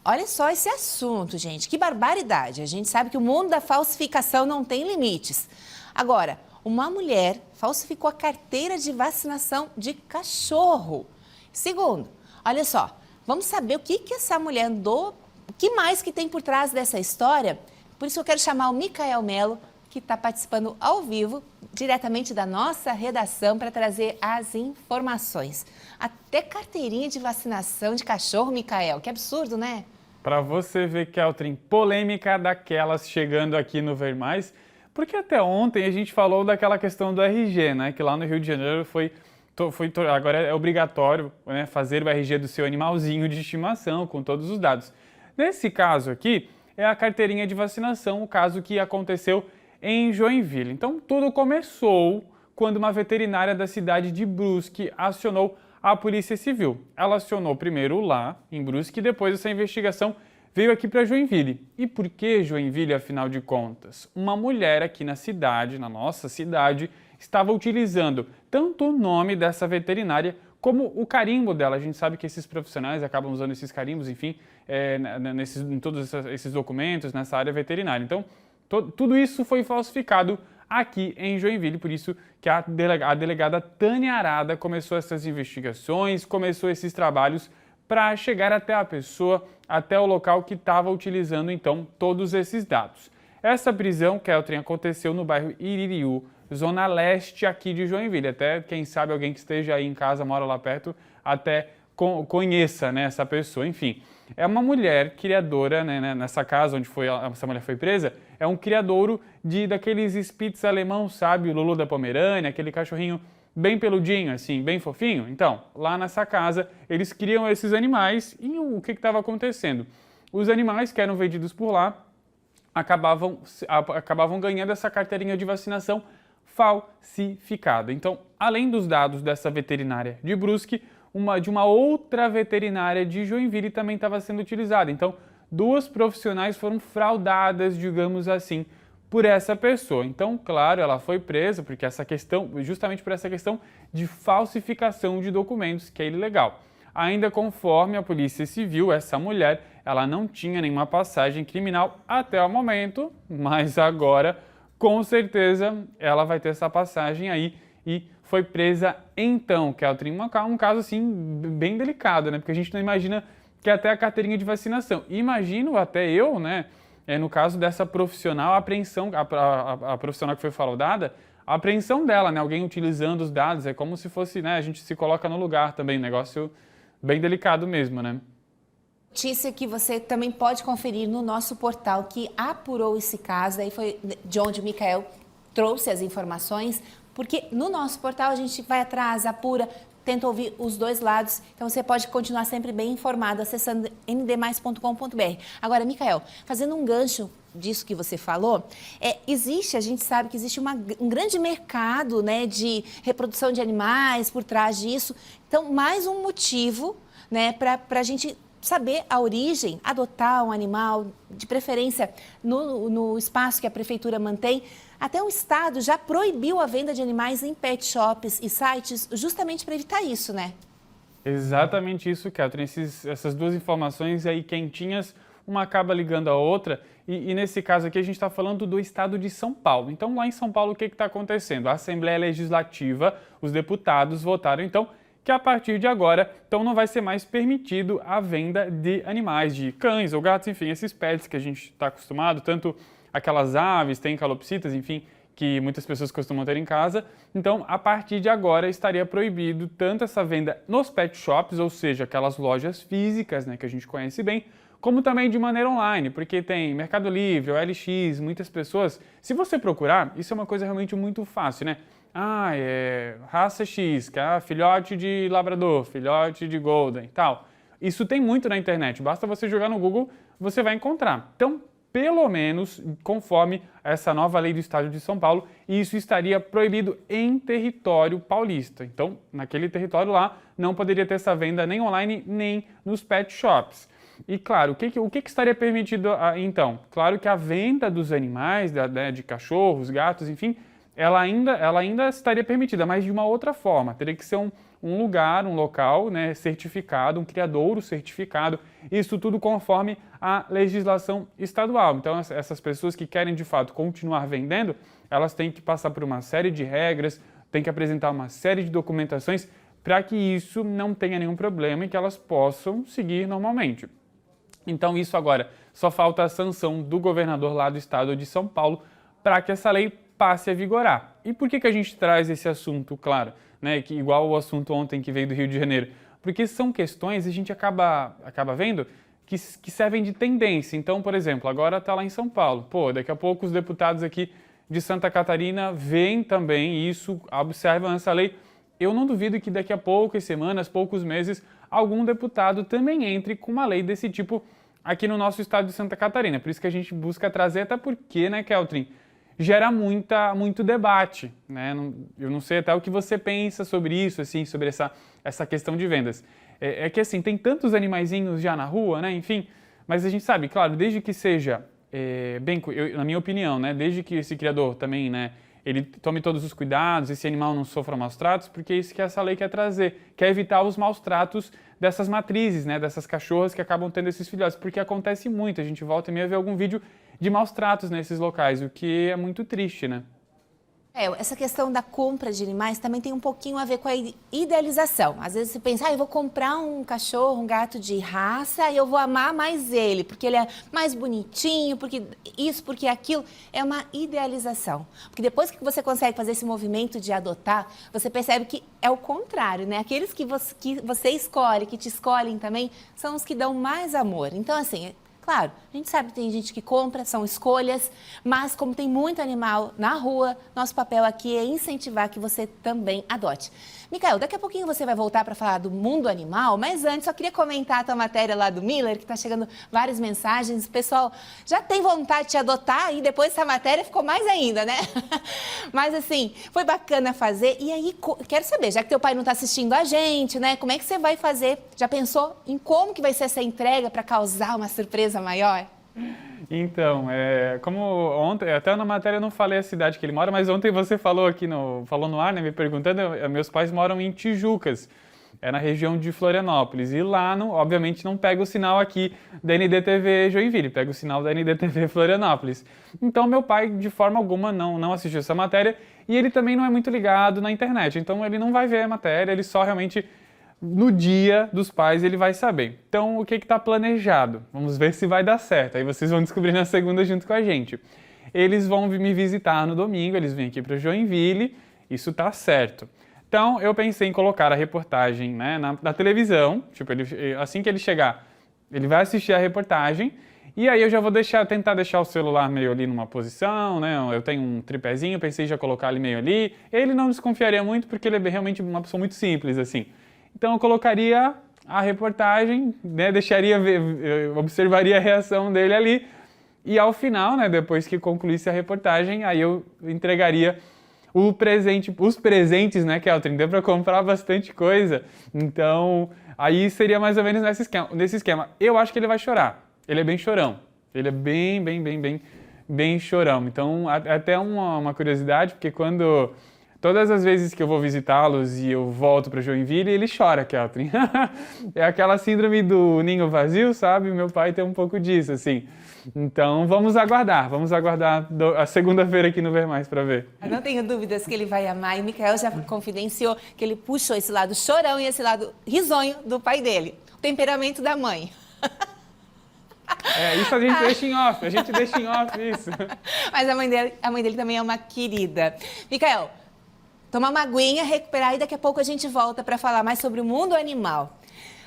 Olha só esse assunto, gente. Que barbaridade. A gente sabe que o mundo da falsificação não tem limites. Agora, uma mulher falsificou a carteira de vacinação de cachorro. Segundo, olha só, vamos saber o que essa mulher andou, o que mais que tem por trás dessa história. Por isso eu quero chamar o Micael Melo, que está participando ao vivo, diretamente da nossa redação, para trazer as informações. Até carteirinha de vacinação de cachorro, Micael. Que absurdo, né? Para você ver, Keltrin, polêmica daquelas chegando aqui no Ver Mais, porque até ontem a gente falou daquela questão do RG, né? Que lá no Rio de Janeiro agora é obrigatório, né, fazer o RG do seu animalzinho de estimação, com todos os dados. Nesse caso aqui, é a carteirinha de vacinação, o caso que aconteceu em Joinville. Então, tudo começou quando uma veterinária da cidade de Brusque acionou a Polícia Civil. Ela acionou primeiro lá, em Brusque, e depois essa investigação veio aqui para Joinville. E por que Joinville, afinal de contas? Uma mulher aqui na cidade, na nossa cidade, estava utilizando tanto o nome dessa veterinária como o carimbo dela. A gente sabe que esses profissionais acabam usando esses carimbos, enfim, em todos esses documentos, nessa área veterinária. Então, tudo isso foi falsificado aqui em Joinville, por isso que a delegada Tânia Arada começou essas investigações, começou esses trabalhos para chegar até a pessoa, até o local que estava utilizando, então, todos esses dados. Essa prisão, Keltrin, aconteceu no bairro Iririú, zona leste aqui de Joinville. Até, quem sabe, alguém que esteja aí em casa, mora lá perto, até conheça, né, essa pessoa. Enfim, é uma mulher criadora, né, nessa casa onde essa mulher foi presa, é um criadouro daqueles Spitz alemão, sabe, o Lulu da Pomerânia, aquele cachorrinho bem peludinho, assim, bem fofinho. Então, lá nessa casa, eles criam esses animais e o que estava acontecendo? Os animais que eram vendidos por lá acabavam ganhando essa carteirinha de vacinação falsificada. Então, além dos dados dessa veterinária de Brusque, de uma outra veterinária de Joinville também estava sendo utilizada. Então, duas profissionais foram fraudadas, digamos assim, por essa pessoa. Então, claro, ela foi presa porque justamente por essa questão de falsificação de documentos, que é ilegal. Ainda conforme a Polícia Civil, essa mulher, ela não tinha nenhuma passagem criminal até o momento, mas agora, com certeza, ela vai ter essa passagem aí e foi presa então, Keltrin. Um caso, assim, bem delicado, né? Porque a gente não imagina que até a carteirinha de vacinação. Imagino até eu, né? No caso dessa profissional, a apreensão, a profissional que foi fraudada, a apreensão dela, né? Alguém utilizando os dados, é como se fosse, né? A gente se coloca no lugar também, negócio bem delicado mesmo, né? Notícia que você também pode conferir no nosso portal que apurou esse caso, aí foi de onde o Micael trouxe as informações, porque no nosso portal a gente vai atrás, apura, tenta ouvir os dois lados, então você pode continuar sempre bem informado acessando ndmais.com.br. Agora, Micael, fazendo um gancho disso que você falou, a gente sabe que existe um grande mercado, né, de reprodução de animais por trás disso, então mais um motivo, né, para a gente saber a origem, adotar um animal, de preferência no espaço que a prefeitura mantém. Até o Estado já proibiu a venda de animais em pet shops e sites justamente para evitar isso, né? Exatamente isso, Keltrin. Essas duas informações aí quentinhas, uma acaba ligando a outra. E nesse caso aqui a gente está falando do estado de São Paulo. Então lá em São Paulo o que está acontecendo? A Assembleia Legislativa, os deputados votaram então que a partir de agora, então não vai ser mais permitido a venda de animais, de cães ou gatos, enfim, esses pets que a gente está acostumado, tanto aquelas aves, tem calopsitas, enfim, que muitas pessoas costumam ter em casa. Então, a partir de agora, estaria proibido tanto essa venda nos pet shops, ou seja, aquelas lojas físicas, né, que a gente conhece bem, como também de maneira online, porque tem Mercado Livre, OLX, muitas pessoas. Se você procurar, isso é uma coisa realmente muito fácil, né? Raça X, que é filhote de labrador, filhote de golden e tal. Isso tem muito na internet, basta você jogar no Google, você vai encontrar. Então, pelo menos, conforme essa nova lei do Estado de São Paulo, isso estaria proibido em território paulista. Então, naquele território lá, não poderia ter essa venda nem online, nem nos pet shops. E, claro, o que estaria permitido então? Claro que a venda dos animais, de cachorros, gatos, enfim, ela ainda estaria permitida, mas de uma outra forma. Teria que ser um lugar, um local, né, certificado, um criadouro certificado, isso tudo conforme a legislação estadual. Então, essas pessoas que querem, de fato, continuar vendendo, elas têm que passar por uma série de regras, têm que apresentar uma série de documentações para que isso não tenha nenhum problema e que elas possam seguir normalmente. Então, isso agora, só falta a sanção do governador lá do estado de São Paulo para que essa lei passe a vigorar. E por que a gente traz esse assunto, claro, né, que igual o assunto ontem que veio do Rio de Janeiro? Porque são questões a gente acaba vendo que servem de tendência. Então, por exemplo, agora está lá em São Paulo. Pô, daqui a pouco os deputados aqui de Santa Catarina veem também isso, observam essa lei. Eu não duvido que daqui a poucas semanas, poucos meses, algum deputado também entre com uma lei desse tipo aqui no nosso estado de Santa Catarina. Por isso que a gente busca trazer, até porque, né, Keltrin, gera muito debate, né? Eu não sei até o que você pensa sobre isso, assim, sobre essa questão de vendas. É que, assim, tem tantos animaizinhos já na rua, né, enfim, mas a gente sabe, claro, desde que seja, na minha opinião, né, desde que esse criador também, né, ele tome todos os cuidados, esse animal não sofra maus tratos, porque é isso que essa lei quer trazer, quer evitar os maus tratos dessas matrizes, né, dessas cachorras que acabam tendo esses filhotes, porque acontece muito, a gente volta e meia ver algum vídeo de maus tratos nesses locais, o que é muito triste, né? Essa questão da compra de animais também tem um pouquinho a ver com a idealização. Às vezes você pensa, eu vou comprar um cachorro, um gato de raça e eu vou amar mais ele, porque ele é mais bonitinho, porque isso, porque aquilo. É uma idealização. Porque depois que você consegue fazer esse movimento de adotar, você percebe que é o contrário, né? Aqueles que você escolhe, que te escolhem também, são os que dão mais amor. Então, assim, claro, a gente sabe que tem gente que compra, são escolhas, mas como tem muito animal na rua, nosso papel aqui é incentivar que você também adote. Micael, daqui a pouquinho você vai voltar para falar do mundo animal, mas antes só queria comentar a tua matéria lá do Miller, que está chegando várias mensagens. O pessoal já tem vontade de adotar e depois dessa matéria ficou mais ainda, né? Mas assim, foi bacana fazer. E aí, quero saber, já que teu pai não está assistindo a gente, né? Como é que você vai fazer? Já pensou em como que vai ser essa entrega para causar uma surpresa maior? Então, como ontem, até na matéria eu não falei a cidade que ele mora, mas ontem você falou falou no ar, né, me perguntando, meus pais moram em Tijucas, na região de Florianópolis, e lá, obviamente, não pega o sinal aqui da NDTV Joinville, pega o sinal da NDTV Florianópolis. Então, meu pai, de forma alguma, não assistiu essa matéria, e ele também não é muito ligado na internet, então ele não vai ver a matéria, ele só realmente no dia dos pais ele vai saber. Então, o que está planejado? Vamos ver se vai dar certo. Aí vocês vão descobrir na segunda junto com a gente. Eles vão me visitar no domingo, eles vêm aqui para Joinville, isso tá certo. Então, eu pensei em colocar a reportagem, né, na televisão, tipo, assim que ele chegar, ele vai assistir a reportagem, e aí eu já vou tentar deixar o celular meio ali numa posição, né, eu tenho um tripézinho, pensei em já colocar ele meio ali. Ele não desconfiaria muito, porque ele é realmente uma pessoa muito simples, assim. Então eu colocaria a reportagem, né, observaria a reação dele ali e ao final, né, depois que concluísse a reportagem, aí eu entregaria os presentes, né, Keltrin, deu para comprar bastante coisa. Então, aí seria mais ou menos nesse esquema. Eu acho que ele vai chorar. Ele é bem chorão. Ele é bem chorão. Então, até uma curiosidade, porque todas as vezes que eu vou visitá-los e eu volto para Joinville, ele chora, Keltrin. É aquela síndrome do ninho vazio, sabe? Meu pai tem um pouco disso, assim. Então, vamos aguardar a segunda-feira aqui no Ver Mais para ver. Eu não tenho dúvidas que ele vai amar, e o Micael já confidenciou que ele puxou esse lado chorão e esse lado risonho do pai dele. O temperamento da mãe. Isso a gente deixa em off, isso. Mas a mãe dele também é uma querida. Micael, tomar uma aguinha, recuperar e daqui a pouco a gente volta para falar mais sobre o mundo animal.